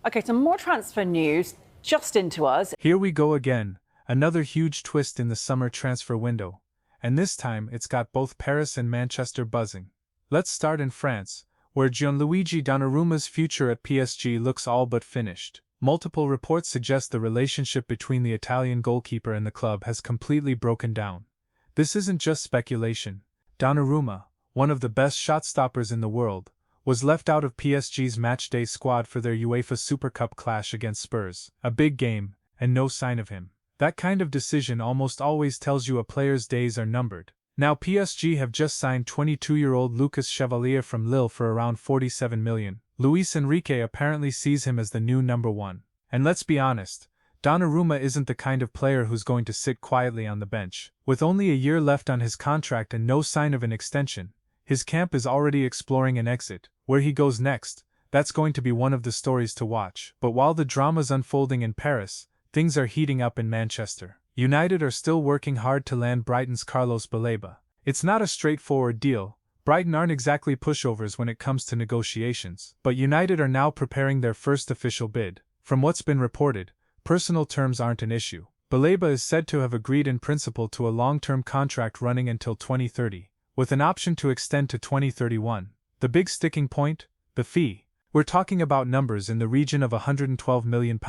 Okay, some more transfer news just into us. Here we go again, another huge twist in the summer transfer window. And this time it's got both Paris and Manchester buzzing. Let's start in France, where Gianluigi Donnarumma's future at PSG looks all but finished. Multiple reports suggest the relationship between the Italian goalkeeper and the club has completely broken down. This isn't just speculation. Donnarumma, one of the best shot stoppers in the world, was left out of PSG's matchday squad for their UEFA Super Cup clash against Spurs. A big game, and no sign of him. That kind of decision almost always tells you a player's days are numbered. Now PSG have just signed 22-year-old Lucas Chevalier from Lille for around 47 million. Luis Enrique apparently sees him as the new number one. And let's be honest, Donnarumma isn't the kind of player who's going to sit quietly on the bench. With only a year left on his contract and no sign of an extension, his camp is already exploring an exit. Where he goes next, that's going to be one of the stories to watch. But while the drama's unfolding in Paris, things are heating up in Manchester. United are still working hard to land Brighton's Carlos Baleba. It's not a straightforward deal. Brighton aren't exactly pushovers when it comes to negotiations, but United are now preparing their first official bid. From what's been reported, personal terms aren't an issue. Baleba is said to have agreed in principle to a long-term contract running until 2030, with an option to extend to 2031. The big sticking point? The fee. We're talking about numbers in the region of £112 million,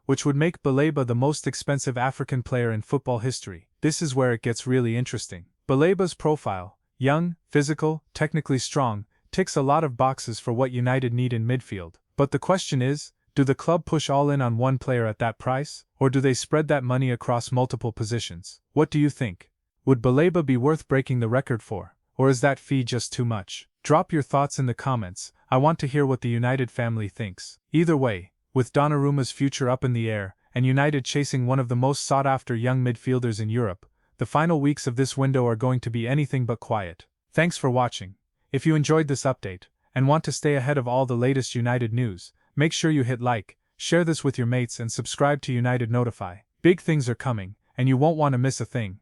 which would make Baleba the most expensive African player in football history. This is where it gets really interesting. Baleba's profile, young, physical, technically strong, ticks a lot of boxes for what United need in midfield. But the question is, do the club push all in on one player at that price, or do they spread that money across multiple positions? What do you think? Would Baleba be worth breaking the record for, or is that fee just too much? Drop your thoughts in the comments. I want to hear what the United family thinks. Either way, with Donnarumma's future up in the air, and United chasing one of the most sought-after young midfielders in Europe, the final weeks of this window are going to be anything but quiet. Thanks for watching. If you enjoyed this update, and want to stay ahead of all the latest United news, make sure you hit like, share this with your mates and subscribe to United Notify. Big things are coming, and you won't want to miss a thing.